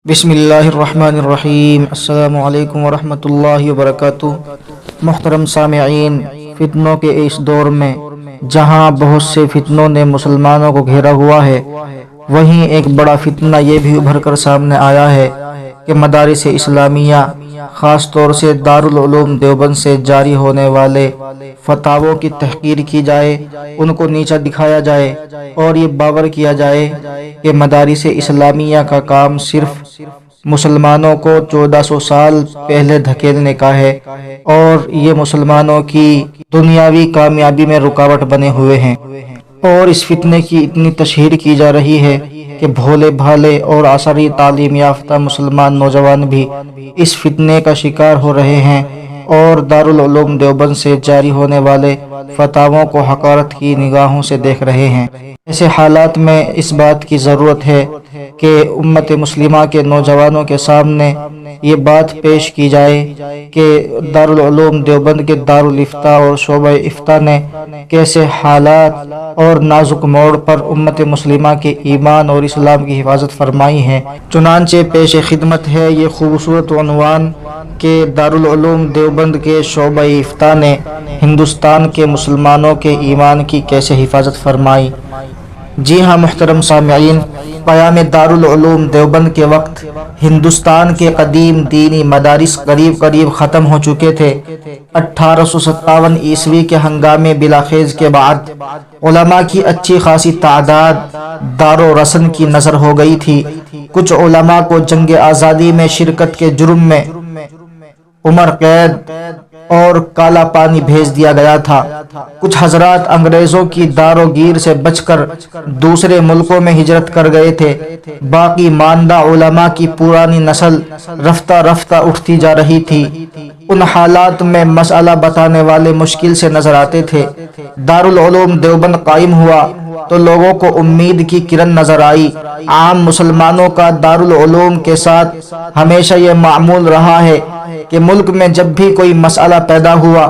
بسم اللہ الرحمن الرحیم۔ السلام علیکم ورحمۃ اللہ وبرکاتہ۔ محترم سامعین، فتنوں کے اس دور میں جہاں بہت سے فتنوں نے مسلمانوں کو گھیرا ہوا ہے، وہیں ایک بڑا فتنہ یہ بھی ابھر کر سامنے آیا ہے کہ مدارس اسلامیہ، خاص طور سے دارالعلوم دیوبند سے جاری ہونے والے فتاووں کی تحقیر کی جائے، ان کو نیچا دکھایا جائے اور یہ باور کیا جائے کہ مدارس اسلامیہ کا کام صرف مسلمانوں کو 1400 سال پہلے دھکیلنے کا ہے اور یہ مسلمانوں کی دنیاوی کامیابی میں رکاوٹ بنے ہوئے ہیں، اور اس فتنے کی اتنی تشہیر کی جا رہی ہے کہ بھولے بھالے اور عصری تعلیم یافتہ مسلمان نوجوان بھی اس فتنے کا شکار ہو رہے ہیں اور دارالعلوم دیوبند سے جاری ہونے والے فتاووں کو حقارت کی نگاہوں سے دیکھ رہے ہیں۔ ایسے حالات میں اس بات کی ضرورت ہے کہ امت مسلمہ کے نوجوانوں کے سامنے یہ بات پیش کی جائے کہ دارالعلوم دیوبند کے دارالافتاء اور شعبہ افتاء نے کیسے حالات اور نازک موڑ پر امت مسلمہ کے ایمان اور اسلام کی حفاظت فرمائی ہے۔ چنانچہ پیش خدمت ہے یہ خوبصورت عنوان کہ دارالعلوم دیوبند کے شعبہ افتاء نے ہندوستان کے مسلمانوں کے ایمان کی کیسے حفاظت فرمائی۔ جی ہاں محترم سامعین، قیام دارالعلوم دیوبند کے وقت ہندوستان کے قدیم دینی مدارس قریب ختم ہو چکے تھے۔ 1857 عیسوی کے ہنگامے بلاخیز کے بعد علماء کی اچھی خاصی تعداد دار و رسن کی نظر ہو گئی تھی۔ کچھ علماء کو جنگ آزادی میں شرکت کے جرم میں عمر قید اور کالا پانی بھیج دیا گیا تھا۔ کچھ حضرات انگریزوں کی دار و گیر سے بچ کر دوسرے ملکوں میں ہجرت کر گئے تھے۔ باقی ماندہ علماء کی پرانی نسل رفتہ رفتہ اٹھتی جا رہی تھی۔ ان حالات میں مسئلہ بتانے والے مشکل سے نظر آتے تھے۔ دارالعلوم دیوبند قائم ہوا تو لوگوں کو امید کی کرن نظر آئی۔ عام مسلمانوں کا دارالعلوم کے ساتھ ہمیشہ یہ معمول رہا ہے کہ ملک میں جب بھی کوئی مسئلہ پیدا ہوا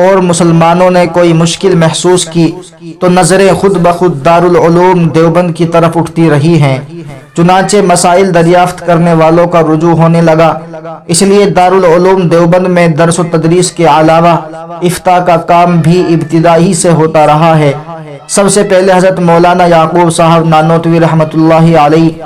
اور مسلمانوں نے کوئی مشکل محسوس کی تو نظریں خود بخود دارالعلوم دیوبند کی طرف اٹھتی رہی ہیں۔ چنانچہ مسائل دریافت کرنے والوں کا رجوع ہونے لگا۔ اس لیے دارالعلوم دیوبند میں درس و تدریس کے علاوہ افتاء کا کام بھی ابتدائی سے ہوتا رہا ہے۔ سب سے پہلے حضرت مولانا یعقوب صاحب نانوتوی رحمۃ اللہ علیہ،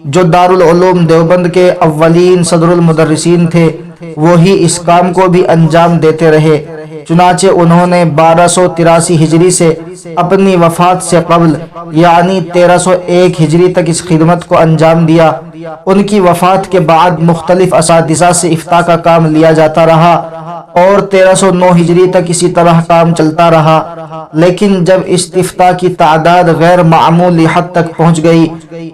جو دارالعلوم دیوبند کے اولین صدر المدرسین تھے، وہی اس کام کو بھی انجام دیتے رہے۔ چنانچہ انہوں نے 1283 ہجری سے اپنی وفات سے قبل یعنی 1301 ہجری تک اس خدمت کو انجام دیا۔ ان کی وفات کے بعد مختلف اساتذہ سے افتاء کا کام لیا جاتا رہا اور 1309 ہجری تک اسی طرح کام چلتا رہا، لیکن جب اس افتاء کی تعداد غیر معمولی حد تک پہنچ گئی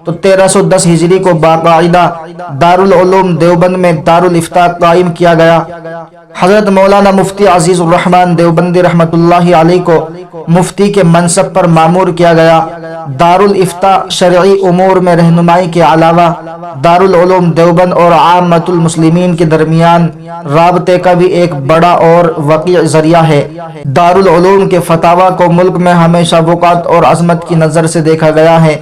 تو 1310 ہجری کو باقاعدہ دارالعلوم دیوبند میں دارالافتاء قائم کیا گیا۔ حضرت مولانا مفتی عزیز الرحمن دیوبندی رحمۃ اللہ علیہ کو مفتی کے منصب پر مامور کیا گیا۔ دارالافتاء شرعی امور میں رہنمائی کے علاوہ دارالعلوم دیوبند اور عامۃ المسلمین کے درمیان رابطے کا بھی ایک بڑا اور وقیع ذریعہ ہے۔ دارالعلوم کے فتاوی کو ملک میں ہمیشہ وقعت اور عظمت کی نظر سے دیکھا گیا ہے۔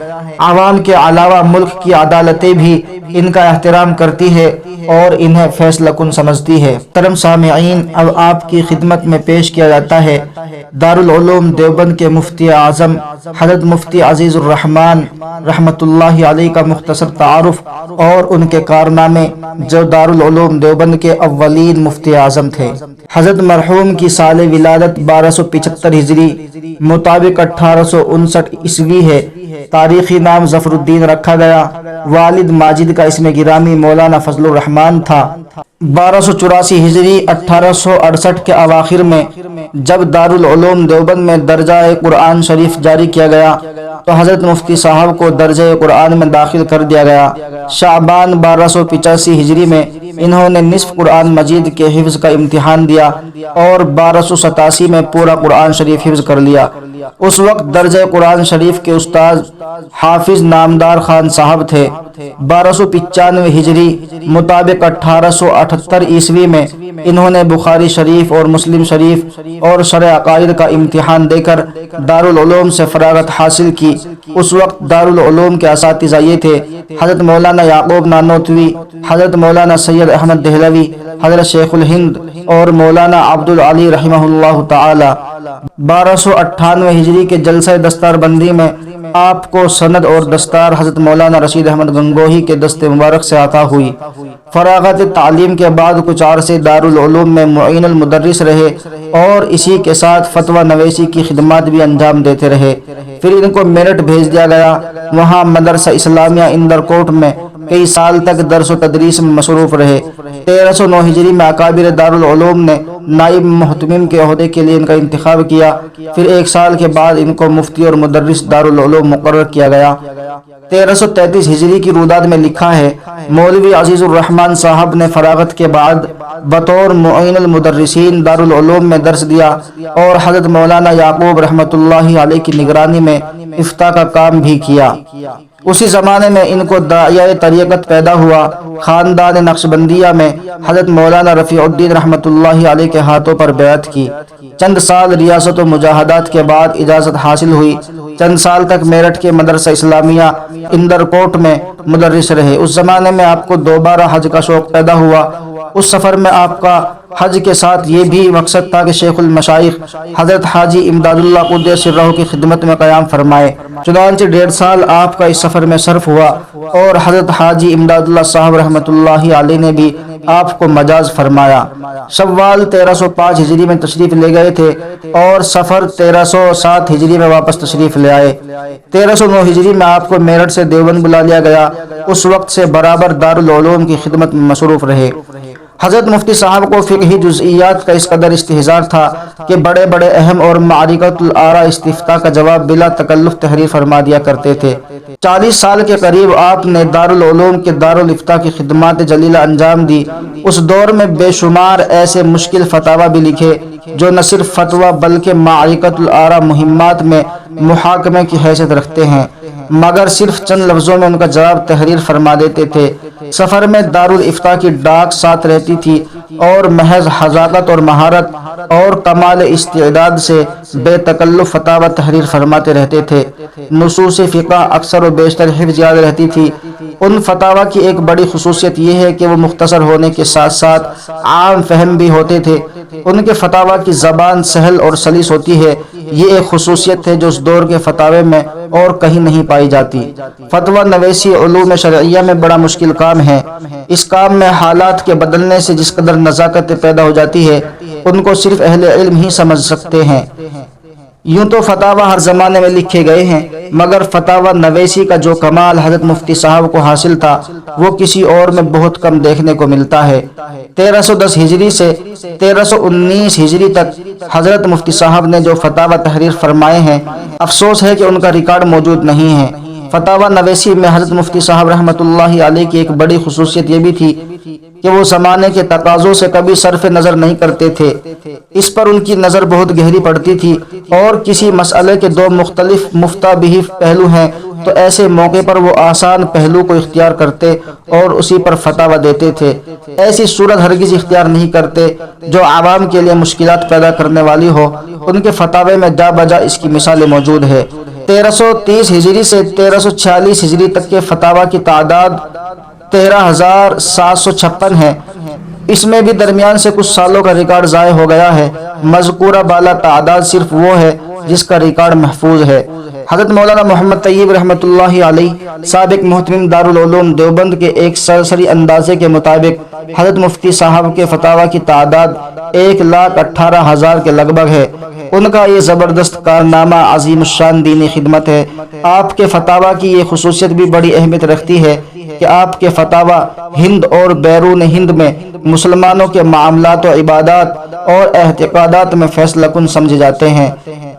عوام کے علاوہ ملک کی عدالتیں بھی ان کا احترام کرتی ہے اور انہیں فیصلہ کن سمجھتی ہے۔ محترم سامعین، اب آپ کی خدمت میں پیش کیا جاتا ہے دارالعلوم دیوبند کے مفتی اعظم حضرت مفتی عزیز الرحمن رحمۃ اللہ علیہ کا مختصر تعارف اور ان کے کارنامے، جو دارالعلوم دیوبند کے اولین مفتی اعظم تھے۔ حضرت مرحوم کی سال ولادت 1275 ہجری مطابق 1859 عیسوی ہے۔ تاریخی نام ظفر الدین رکھا گیا۔ والد ماجد کا اسم گرامی مولانا فضل الرحمن تھا۔ 1284 ہجری 1868 کے اواخر میں جب دارالعلوم دیوبند میں درجہ قرآن شریف جاری کیا گیا تو حضرت مفتی صاحب کو درجہ قرآن میں داخل کر دیا گیا۔ شعبان 1285 ہجری میں انہوں نے نصف قرآن مجید کے حفظ کا امتحان دیا اور 1287 میں پورا قرآن شریف حفظ کر لیا۔ اس وقت درجہ قرآن شریف کے استاد حافظ نامدار خان صاحب تھے۔ 1295 ہجری مطابق 1878 عیسوی میں انہوں نے بخاری شریف اور مسلم شریف اور شرح عقائد کا امتحان دے کر دارالعلوم سے فراغت حاصل کی۔ اس وقت دارالعلوم کے اساتذہ یہ تھے: حضرت مولانا یعقوب نانوتوی، حضرت مولانا سید احمد دہلوی، حضرت شیخ الہند اور مولانا عبدالعلی رحمہ اللہ تعالی۔ 1298 ہجری کے جلسہ دستار بندی میں آپ کو سند اور دستار حضرت مولانا رشید احمد گنگوہی کے دست مبارک سے عطا ہوئی۔ فراغت تعلیم کے بعد کچھ عرصے دارالعلوم میں معین المدرس رہے اور اسی کے ساتھ فتویٰ نویسی کی خدمات بھی انجام دیتے رہے۔ پھر ان کو میرٹھ بھیج دیا گیا۔ وہاں مدرسہ اسلامیہ اندرکوٹ میں کئی سال تک درس و تدریس میں مصروف رہے۔ 1309 ہجری میں اکابر دارالعلوم نے نائب محتمم کے عہدے کے لیے ان کا انتخاب کیا۔ پھر ایک سال کے بعد ان کو مفتی اور مدرس دارالعلوم مقرر کیا گیا۔ 1333 ہجری کی روداد میں لکھا ہے: مولوی عزیز الرحمن صاحب نے فراغت کے بعد بطور معین المدرسین دارالعلوم میں درس دیا اور حضرت مولانا یعقوب رحمۃ اللہ علیہ کی نگرانی میں افتاء کا کام بھی کیا۔ اسی زمانے میں ان کو داعیہ طریقت پیدا ہوا۔ خاندان نقشبندیہ میں حضرت مولانا رفیع الدین رحمۃ اللہ علیہ کے ہاتھوں پر بیعت کی۔ چند سال ریاست و مجاہدات کے بعد اجازت حاصل ہوئی۔ چند سال تک میرٹھ کے مدرسہ اسلامیہ اندرکوٹ میں مدرس رہے۔ اس زمانے میں آپ کو دوبارہ حج کا شوق پیدا ہوا۔ اس سفر میں آپ کا حج کے ساتھ یہ بھی مقصد تھا کہ شیخ المشائخ حضرت حاجی امداد اللہ قدس سرہ کی خدمت میں قیام فرمائے۔ چنانچہ 1.5 سال آپ کا اس سفر میں صرف ہوا اور حضرت حاجی امداد اللہ صاحب رحمۃ اللہ علیہ نے بھی آپ کو مجاز فرمایا۔ شوال 1305 ہجری میں تشریف لے گئے تھے اور سفر 1307 ہجری میں واپس تشریف لے آئے۔ 1309 ہجری میں آپ کو میرٹھ سے دیوبند بلا لیا گیا۔ اس وقت سے برابر دارالعلوم کی خدمت میں مصروف رہے۔ حضرت مفتی صاحب کو فقہی جزئیات کا اس قدر استحضار تھا کہ بڑے بڑے اہم اور معرکۃ الآراء استفتاء کا جواب بلا تکلف تحریر فرما دیا کرتے تھے۔ 40 سال کے قریب آپ نے دارالعلوم کے دارالافتاء کی خدمات جلیلہ انجام دی۔ اس دور میں بے شمار ایسے مشکل فتاوی بھی لکھے جو نہ صرف فتویٰ بلکہ معرکۃ الآراء مہمات میں محاکمے کی حیثیت رکھتے ہیں، مگر صرف چند لفظوں میں ان کا جواب تحریر فرما دیتے تھے۔ سفر میں دارالافتاء کی ڈاک ساتھ رہتی تھی اور محض حذاقت اور مہارت اور کمال استعداد سے بے تکلف فتاوی تحریر فرماتے رہتے تھے۔ نصوص فقہ اکثر و بیشتر حفظ یاد رہتی تھی۔ ان فتاوی کی ایک بڑی خصوصیت یہ ہے کہ وہ مختصر ہونے کے ساتھ ساتھ عام فہم بھی ہوتے تھے۔ ان کے فتاوی کی زبان سہل اور سلیس ہوتی ہے۔ یہ ایک خصوصیت ہے جو اس دور کے فتاوی میں اور کہیں نہیں پائی جاتی۔ فتویٰ نویسی علوم شرعیہ میں بڑا مشکل کام ہے۔ اس کام میں حالات کے بدلنے سے جس قدر نزاکت پیدا ہو جاتی ہے ان کو صرف اہل علم ہی سمجھ سکتے ہیں۔ یوں تو فتاوی ہر زمانے میں لکھے گئے ہیں، مگر فتاوی نویسی کا جو کمال حضرت مفتی صاحب کو حاصل تھا وہ کسی اور میں بہت کم دیکھنے کو ملتا ہے۔ 1310 ہجری سے 1319 ہجری تک حضرت مفتی صاحب نے جو فتاوی تحریر فرمائے ہیں، افسوس ہے کہ ان کا ریکارڈ موجود نہیں ہے۔ فتاوی نویسی میں حضرت مفتی صاحب رحمۃ اللہ علیہ کی ایک بڑی خصوصیت یہ بھی تھی کہ وہ زمانے کے تقاضوں سے کبھی صرف نظر نہیں کرتے تھے۔ اس پر ان کی نظر بہت گہری پڑتی تھی، اور کسی مسئلے کے دو مختلف مفتہ بہ پہلو ہیں تو ایسے موقع پر وہ آسان پہلو کو اختیار کرتے اور اسی پر فتاوی دیتے تھے۔ ایسی صورت ہرگز اختیار نہیں کرتے جو عوام کے لیے مشکلات پیدا کرنے والی ہو۔ ان کے فتاوی میں جا بجا اس کی مثالیں موجود ہے۔ 1330 ہجری سے 1346 ہجری تک کے فتاوی کی تعداد 13,756 ہے۔ اس میں بھی درمیان سے کچھ سالوں کا ریکارڈ ضائع ہو گیا ہے۔ مذکورہ بالا تعداد صرف وہ ہے جس کا ریکارڈ محفوظ ہے۔ حضرت مولانا محمد طیب رحمۃ اللہ علیہ سابق محتمم دارالعلوم دیوبند کے ایک سرسری اندازے کے مطابق حضرت مفتی صاحب کے فتاوی کی تعداد 1,18,000 کے لگ بھگ ہے۔ ان کا یہ زبردست کارنامہ عظیم الشان دینی خدمت ہے۔ آپ کے فتاوی کی یہ خصوصیت بھی بڑی اہمیت رکھتی ہے کہ آپ کے فتاوی ہند اور بیرون ہند میں مسلمانوں کے معاملات و عبادات اور اعتقادات میں فیصلہ کن سمجھے جاتے ہیں۔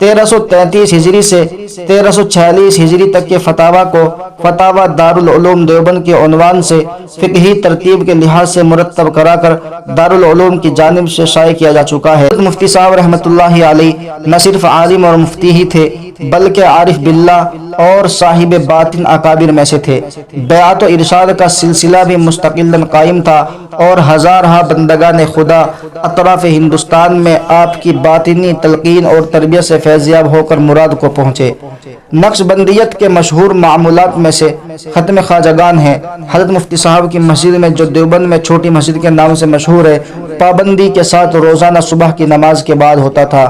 1333 ہجری سے 1346 ہجری تک کے فتاوی کو فتاوی دارالعلوم دیوبند کے عنوان سے فقہی ترتیب کے لحاظ سے مرتب کرا کر دارالعلوم کی جانب سے شائع کیا جا چکا ہے۔ مفتی صاحب رحمۃ اللہ علیہ نہ صرف عالم اور مفتی ہی تھے بلکہ عارف باللہ اور صاحب باطن اکابر میں سے تھے۔ بیعت و ارشاد کا سلسلہ بھی مستقلاً قائم تھا اور ہزارہا بندگان خدا اطراف ہندوستان میں آپ کی باطنی تلقین اور تربیت سے فیضیاب ہو کر مراد کو پہنچے۔ نقش بندیت کے مشہور معمولات میں سے ختم خواجگان ہیں۔ حضرت مفتی صاحب کی مسجد میں جو دیوبند میں چھوٹی مسجد کے نام سے مشہور ہے، پابندی کے ساتھ روزانہ صبح کی نماز کے بعد ہوتا تھا۔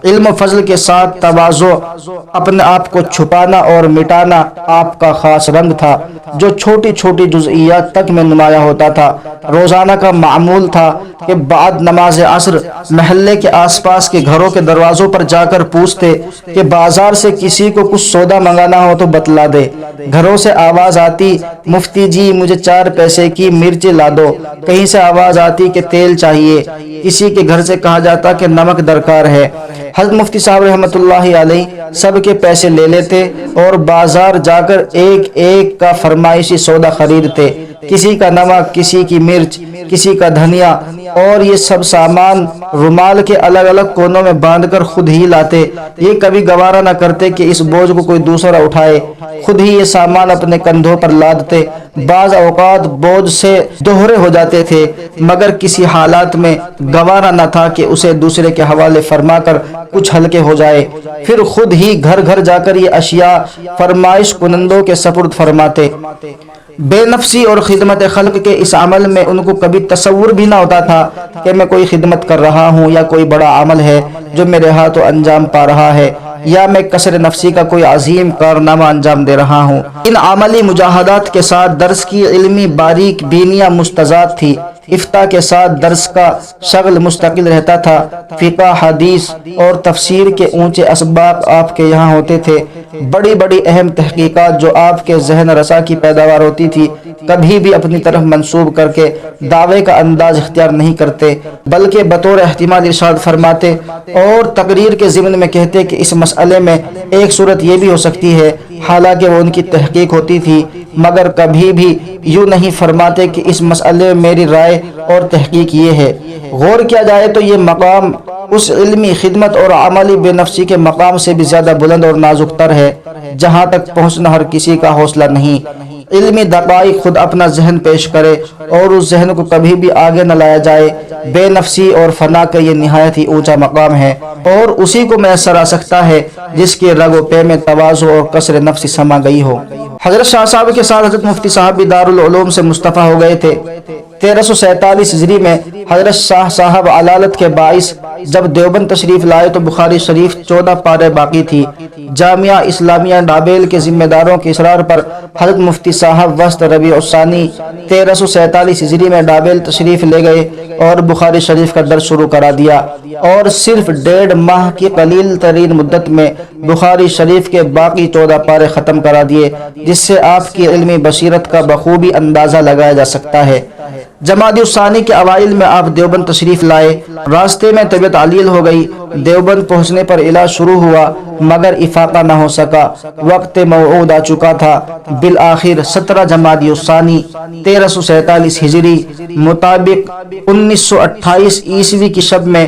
علم و فضل کے ساتھ تواضع، اپنے آپ کو چھپانا اور مٹانا آپ کا خاص رنگ تھا، جو چھوٹی چھوٹی جزئیات تک میں نمایاں ہوتا تھا۔ روزانہ کا معمول تھا کہ بعد نماز عصر محلے کے آس پاس کے گھروں کے دروازوں پر جا کر پوچھتے کہ بازار سے کسی کو کچھ سودا منگانا ہو تو بتلا دے۔ گھروں سے آواز آتی، مفتی جی مجھے 4 پیسے کی مرچ لا دو۔ کہیں سے آواز آتی کہ تیل چاہیے۔ کسی کے گھر سے کہا جاتا کہ نمک درکار ہے۔ حضرت مفتی صاحب رحمۃ اللہ علیہ سب کے پیسے لے لیتے اور بازار جا کر ایک ایک کا فرمائشی سودا خریدتے، کسی کا نمک، کسی کی مرچ، کسی کا دھنیا، اور یہ سب سامان رومال کے الگ الگ کونوں میں باندھ کر خود ہی لاتے۔ یہ کبھی گوارا نہ کرتے کہ اس بوجھ کو کوئی دوسرا اٹھائے، خود ہی یہ سامان اپنے کندھوں پر لادتے۔ بعض اوقات بوجھ سے دوہرے ہو جاتے تھے، مگر کسی حالات میں گوارا نہ تھا کہ اسے دوسرے کے حوالے فرما کر کچھ ہلکے ہو جائے۔ پھر خود ہی گھر گھر جا کر یہ اشیاء فرمائش کنندوں کے سپرد فرماتے۔ بے نفسی اور خدمت خلق کے اس عمل میں ان کو کبھی تصور بھی نہ ہوتا تھا کہ میں کوئی خدمت کر رہا ہوں یا کوئی بڑا عمل ہے جو میرے ہاتھوں انجام پا رہا ہے، یا میں کسر نفسی کا کوئی عظیم کارنامہ انجام دے رہا ہوں۔ ان عملی مجاہدات کے ساتھ درس کی علمی باریک بینیاں مستضاد تھی۔ افتاء کے ساتھ درس کا شغل مستقل رہتا تھا۔ فقہ، حدیث اور تفسیر کے اونچے اسباق آپ کے یہاں ہوتے تھے۔ بڑی بڑی اہم تحقیقات جو آپ کے ذہن رسا کی پیداوار ہوتی تھی، کبھی بھی اپنی طرف منسوب کر کے دعوے کا انداز اختیار نہیں کرتے، بلکہ بطور احتمال ارشاد فرماتے اور تقریر کے ضمن میں کہتے کہ اس مسئلے میں ایک صورت یہ بھی ہو سکتی ہے، حالانکہ وہ ان کی تحقیق ہوتی تھی، مگر کبھی بھی یوں نہیں فرماتے کہ اس مسئلے میں میری رائے اور تحقیق یہ ہے۔ غور کیا جائے تو یہ مقام اس علمی خدمت اور عملی بے نفسی کے مقام سے بھی زیادہ بلند اور نازک تر ہے جہاں تک پہنچنا ہر کسی کا حوصلہ نہیں۔ علمی دقائق خود اپنا ذہن پیش کرے اور اس ذہن کو کبھی بھی آگے نہ لایا جائے۔ بے نفسی اور فنا کا یہ نہایت ہی اونچا مقام ہے اور اسی کو میسر آ سکتا ہے جس کے رگ و پے میں تواضع اور کسر نفسی سما گئی ہو۔ حضرت شاہ صاحب کے ساتھ حضرت مفتی صاحب بھی دارالعلوم سے مصطفیٰ ہو گئے تھے۔ 1347 ہجری میں حضرت شاہ صاحب علالت کے باعث جب دیوبند تشریف لائے تو بخاری شریف 14 پارے باقی تھی۔ جامعہ اسلامیہ ڈابیل کے ذمہ داروں کے اصرار پر حضرت مفتی صاحب وسط ربیع الثانی 1347 ہجری میں ڈابیل تشریف لے گئے اور بخاری شریف کا درس شروع کرا دیا، اور صرف 1.5 ماہ کی قلیل ترین مدت میں بخاری شریف کے باقی 14 پارے ختم کرا دیے، جس سے آپ کی علمی بصیرت کا بخوبی اندازہ لگایا جا سکتا ہے۔ جمادی الثانی کے اوائل میں آپ دیوبند تشریف لائے۔ راستے میں طبیعت علیل ہو گئی۔ دیوبند پہنچنے پر علاج شروع ہوا مگر افاقہ نہ ہو سکا۔ وقت موعود آ چکا تھا۔ بالآخر 17 جمادی الثانی 1347 ہجری مطابق 1928 عیسوی کی شب میں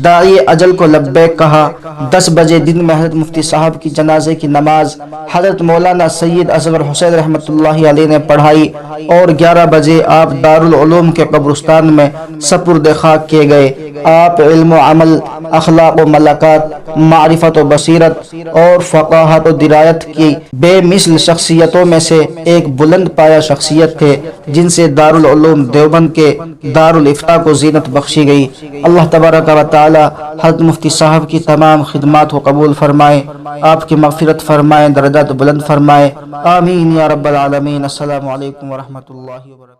داعی اجل کو لبیک کہا۔ 10 بجے دن میں حضرت مفتی صاحب کی جنازے کی نماز حضرت مولانا سید اصغر حسین رحمۃ اللہ علیہ نے پڑھائی اور 11 بجے آپ دارالعلوم کے قبرستان میں سپرد خاک کیے گئے۔ آپ علم و عمل، اخلاق و ملکات، معرفت و بصیرت اور فقاہت و درایت کی بے مثل شخصیتوں میں سے ایک بلند پایہ شخصیت تھے، جن سے دارالعلوم دیوبند کے دارالافتاء کو زینت بخشی گئی۔ اللہ تبارک و تعالی حضرت مفتی صاحب کی تمام خدمات کو قبول فرمائے، آپ کی مغفرت فرمائے، درجات بلند فرمائے، آمین یا رب العالمین۔ السلام علیکم ورحمۃ اللہ وبرکاتہ۔